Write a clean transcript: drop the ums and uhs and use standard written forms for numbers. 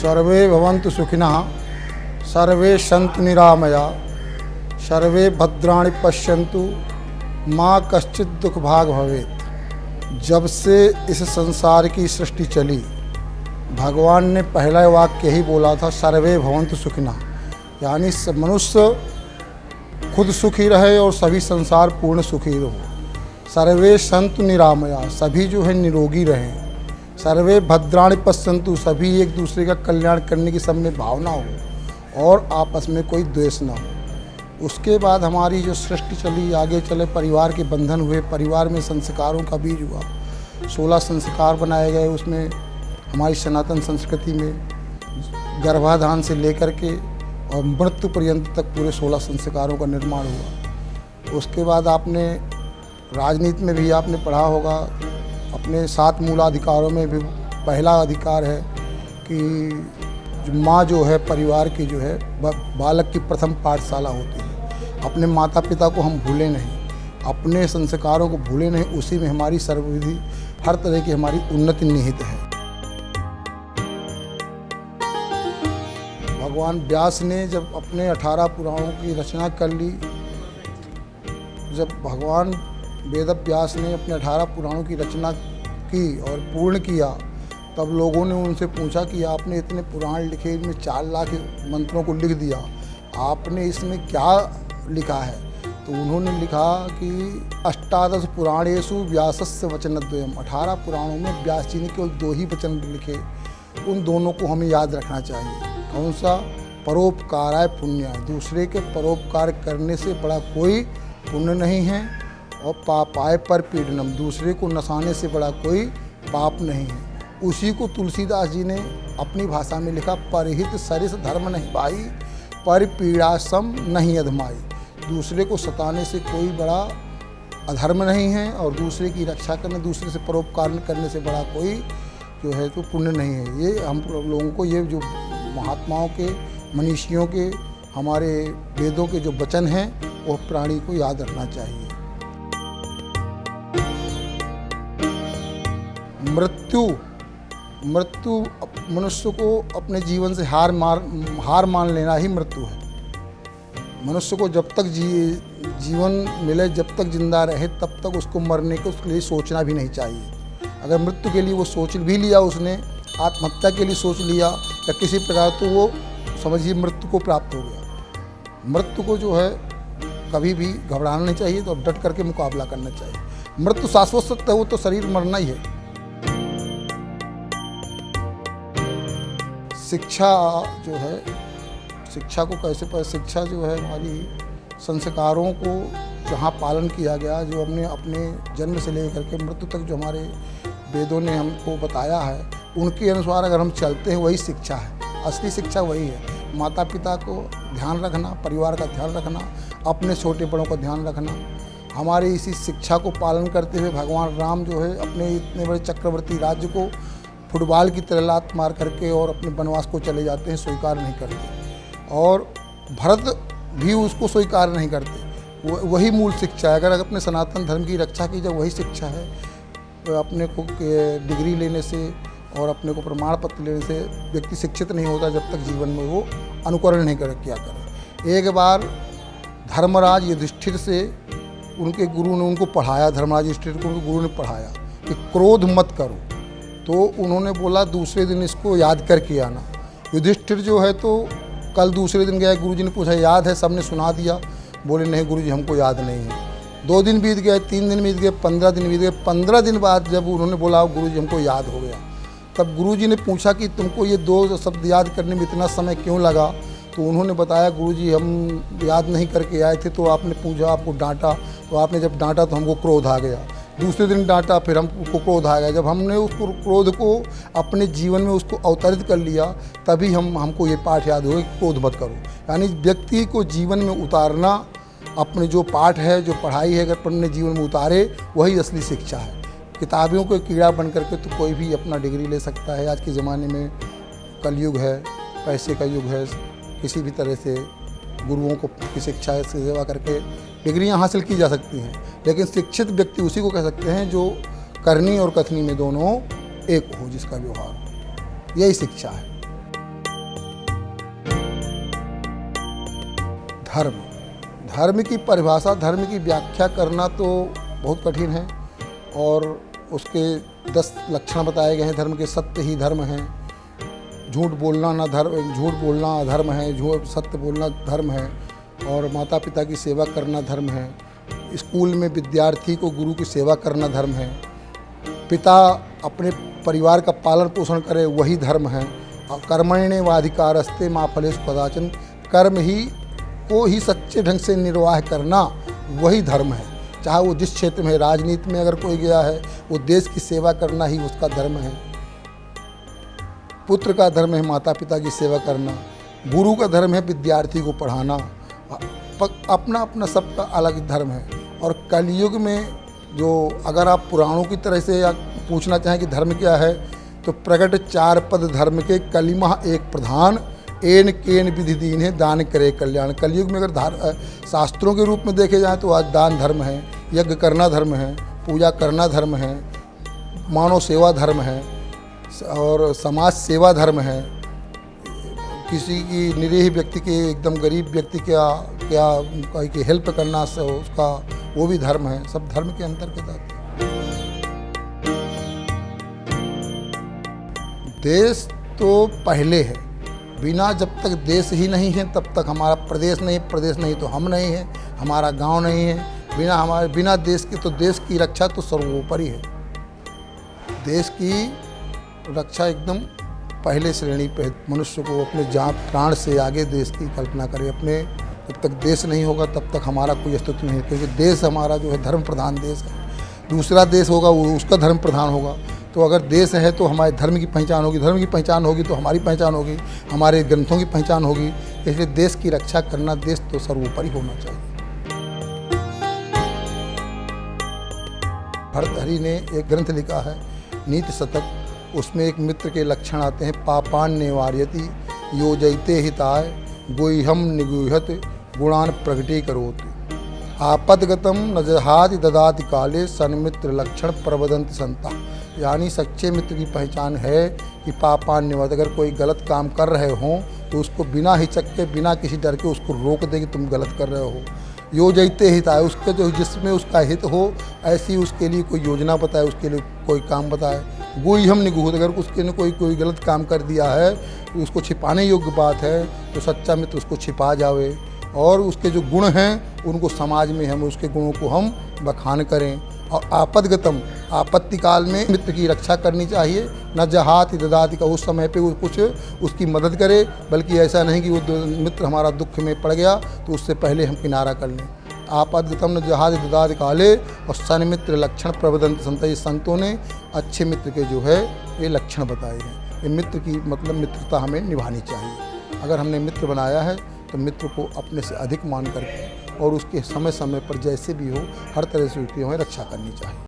सर्वे भवन्तु सुखिनः, सर्वे सन्तु निरामया, सर्वे भद्राणि पश्यन्तु, माँ कश्चित् दुख भाग भवेत्। जब से इस संसार की सृष्टि चली, भगवान ने पहला वाक्य यही बोला था, सर्वे भवन्तु सुखिनः, यानी मनुष्य खुद सुखी रहे और सभी संसार पूर्ण सुखी रहो। सर्वे सन्तु निरामया, सभी जो है निरोगी रहें। सर्वे भद्राणि पश्यन्तु, सभी एक दूसरे का कल्याण करने की सब में भावना हो और आपस में कोई द्वेष ना हो। उसके बाद हमारी जो सृष्टि चली, आगे चले परिवार के बंधन हुए, परिवार में संस्कारों का बीज हुआ। 16 संस्कार बनाए गए। उसमें हमारी सनातन संस्कृति में गर्भाधान से लेकर के और मृत्यु पर्यंत तक पूरे 16 संस्कारों का निर्माण हुआ। उसके बाद आपने राजनीति में भी आपने पढ़ा होगा, अपने 7 मूलाधिकारों में भी पहला अधिकार है कि जो माँ जो है परिवार की जो है बालक की प्रथम पाठशाला होती है। अपने माता पिता को हम भूलें नहीं, अपने संस्कारों को भूलें नहीं, उसी में हमारी सर्वविधि हर तरह की हमारी उन्नति निहित है। भगवान व्यास ने जब अपने 18 पुराणों की रचना कर ली, जब भगवान वेद व्यास ने अपने 18 पुराणों की रचना की और पूर्ण किया, तब लोगों ने उनसे पूछा कि आपने इतने पुराण लिखे, इनमें 4 लाख मंत्रों को लिख दिया, आपने इसमें क्या लिखा है? तो उन्होंने लिखा कि 18 पुराणेषु व्यासस्य वचनद्वयम्, 18 पुराणों में व्यास जी ने केवल 2 ही वचन लिखे। उन दोनों को हमें याद रखना चाहिए। कौन सा? परोपकाराय पुण्याय, दूसरे के परोपकार करने से बड़ा कोई पुण्य नहीं है, और पापाय पर पीड़नम, दूसरे को नसाने से बड़ा कोई पाप नहीं है। उसी को तुलसीदास जी ने अपनी भाषा में लिखा, परहित सरिस धर्म नहीं भाई, पर पीड़ासम नहीं अधमाई। दूसरे को सताने से कोई बड़ा अधर्म नहीं है, और दूसरे की रक्षा करने, दूसरे से परोपकार करने से बड़ा कोई जो है तो पुण्य नहीं है। ये हम लोगों को, ये जो महात्माओं के, मनीषियों के, हमारे वेदों के जो वचन हैं, वो प्राणी को याद रखना चाहिए। मृत्यु मनुष्य को अपने जीवन से हार मान लेना ही मृत्यु है। मनुष्य को जब तक जीवन मिले, जब तक जिंदा रहे, तब तक उसको मरने के उसके लिए सोचना भी नहीं चाहिए। अगर मृत्यु के लिए वो सोच भी लिया, उसने आत्महत्या के लिए सोच लिया या किसी प्रकार, तो वो समझिए मृत्यु को प्राप्त हो गया। मृत्यु को जो है कभी भी घबराना नहीं चाहिए, तो डट करके मुकाबला करना चाहिए। मृत्यु शाश्वत सत्य है, वो तो शरीर मरना ही है। शिक्षा जो है, शिक्षा को कैसे शिक्षा जो है हमारी संस्कारों को जहाँ पालन किया गया, जो हमने अपने जन्म से लेकर के मृत्यु तक जो हमारे वेदों ने हमको बताया है, उनके अनुसार अगर हम चलते हैं, वही शिक्षा है। असली शिक्षा वही है। माता पिता को ध्यान रखना, परिवार का ध्यान रखना, अपने छोटे बड़ों का ध्यान रखना। हमारे इसी शिक्षा को पालन करते हुए भगवान राम जो है अपने इतने बड़े चक्रवर्ती राज्य को फुटबॉल की तरह लात मार करके और अपने वनवास को चले जाते हैं, स्वीकार नहीं करते। और भरत भी उसको स्वीकार नहीं करते। वही मूल शिक्षा है। अगर अपने सनातन धर्म की रक्षा की जाए, वही शिक्षा है। तो अपने को डिग्री लेने से और अपने को प्रमाण पत्र लेने से व्यक्ति शिक्षित नहीं होता, जब तक जीवन में वो अनुकरण नहीं किया करे। एक बार धर्मराज युधिष्ठिर से उनके गुरु ने उनको पढ़ाया, धर्मराज युधिष्ठिर को उनके गुरु ने पढ़ाया कि क्रोध मत करो। तो उन्होंने बोला दूसरे दिन इसको याद करके आना। युधिष्ठिर जो है तो कल दूसरे दिन गया, गुरुजी ने पूछा याद है? सबने सुना दिया। बोले नहीं गुरुजी, हमको याद नहीं है। 2 दिन बीत गए, 3 दिन बीत गए, 15 दिन बीत गए। 15 दिन बाद जब उन्होंने बोला गुरुजी हमको याद हो गया, तब गुरुजी ने पूछा कि तुमको ये 2 शब्द याद करने में इतना समय क्यों लगा? तो उन्होंने बताया गुरुजी हम याद नहीं करके आए थे, तो आपने पूछा, आपको डांटा, तो आपने जब डांटा तो हमको क्रोध आ गया। दूसरे दिन डांटा, फिर हमको क्रोध आ गया। जब हमने उसको क्रोध को अपने जीवन में उसको अवतरित कर लिया, तभी हमको ये पाठ याद हुआ कि क्रोध मत करो। यानी व्यक्ति को जीवन में उतारना, अपने जो पाठ है, जो पढ़ाई है, अगर अपने जीवन में उतारे, वही असली शिक्षा है। किताबों को कीड़ा बन करके तो कोई भी अपना डिग्री ले सकता है। आज के ज़माने में कलयुग है, पैसे का युग है। किसी भी तरह से गुरुओं को की शिक्षा से सेवा करके डिग्रियां हासिल की जा सकती हैं, लेकिन शिक्षित व्यक्ति उसी को कह सकते हैं जो करनी और कथनी में दोनों एक हो, जिसका व्यवहार हो। यही शिक्षा है। धर्म, धर्म की परिभाषा, धर्म की व्याख्या करना तो बहुत कठिन है और उसके 10 लक्षण बताए गए हैं धर्म के। सत्य ही धर्म है, झूठ बोलना ना धर्म, झूठ बोलना अधर्म है, झूठ सत्य बोलना धर्म है, और माता पिता की सेवा करना धर्म है। स्कूल में विद्यार्थी को गुरु की सेवा करना धर्म है। पिता अपने परिवार का पालन पोषण करे वही धर्म है। कर्मण्येवाधिकारस्ते मा फलेषु कदाचन, कर्म ही को ही सच्चे ढंग से निर्वाह करना वही धर्म है। चाहे वो जिस क्षेत्र में, राजनीति में अगर कोई गया है, वो देश की सेवा करना ही उसका धर्म है। पुत्र का धर्म है माता पिता की सेवा करना, गुरु का धर्म है विद्यार्थी को पढ़ाना। अपना अपना सबका अलग धर्म है। और कलयुग में जो, अगर आप पुराणों की तरह से या पूछना चाहें कि धर्म क्या है, तो प्रगट 4 पद धर्म के, कलिमा एक प्रधान, एन केन विधि दीन है, दान करे कल्याण। कलयुग में अगर शास्त्रों के रूप में देखे जाएँ तो आज दान धर्म है, यज्ञ करना धर्म है, पूजा करना धर्म है, मानव सेवा धर्म है, और समाज सेवा धर्म है। किसी की निरीह व्यक्ति के, एकदम गरीब व्यक्ति की हेल्प करना से उसका वो भी धर्म है। सब धर्म के अंतर्गत आते हैं। देश तो पहले है, बिना जब तक देश ही नहीं है तब तक हमारा प्रदेश नहीं, प्रदेश नहीं तो हम नहीं हैं, हमारा गांव नहीं है। बिना देश के, तो देश की रक्षा तो सर्वोपरि है। देश की रक्षा एकदम पहले श्रेणी पे। मनुष्य को अपने जान प्राण से आगे देश की कल्पना करे। अपने जब तक देश नहीं होगा तब तक हमारा कोई अस्तित्व नहीं है, क्योंकि देश हमारा जो है धर्म प्रधान देश है। दूसरा देश होगा वो उसका धर्म प्रधान होगा। तो अगर देश है तो हमारे धर्म की पहचान होगी, धर्म की पहचान होगी तो हमारी पहचान होगी, हमारे ग्रंथों की पहचान होगी। इसलिए देश की रक्षा करना, देश तो सर्वोपरि होना चाहिए। भर्तृहरि ने एक ग्रंथ लिखा है नीति शतक, उसमें एक मित्र के लक्षण आते हैं। पापान निवार्यति योजयते हिताय, गुह्यम निगुह्यत गुणान प्रगटी करोति। आपदगतम न जहाति ददाति काले, सन्मित्र लक्षण प्रबदंत संता। यानी सच्चे मित्र की पहचान है कि पापान निवार्य, अगर कोई गलत काम कर रहे हों तो उसको बिना हिचक के, बिना किसी डर के उसको रोक दे कि तुम गलत कर रहे हो। योजयते हिताय, उसके जो जिसमें उसका हित हो ऐसी उसके लिए कोई योजना बताए, उसके लिए कोई काम बताए। गुह्यम निगुह्यत, अगर उसके ने कोई गलत काम कर दिया है तो उसको छिपाने योग्य बात है तो सच्चा मित्र उसको छिपा जावे, और उसके जो गुण हैं उनको समाज में हम उसके गुणों को हम बखान करें। और आपदगतम, आपत्ति काल में मित्र की रक्षा करनी चाहिए। न जहाति ददाति का, उस समय पे वो कुछ उसकी मदद करे, बल्कि ऐसा नहीं कि वो मित्र हमारा दुख में पड़ गया तो उससे पहले हम किनारा कर लें। आपदगतम न जहाति ददाति काले, और सन्मित्र लक्षण प्रबदंत संत। ये संतों ने अच्छे मित्र के जो है ये लक्षण बताए हैं। ये मित्र की मतलब मित्रता हमें निभानी चाहिए। अगर हमने मित्र बनाया है तो मित्र को अपने से अधिक मान करके और उसके समय समय पर जैसे भी हो हर तरह से उसकी हमें रक्षा करनी चाहिए।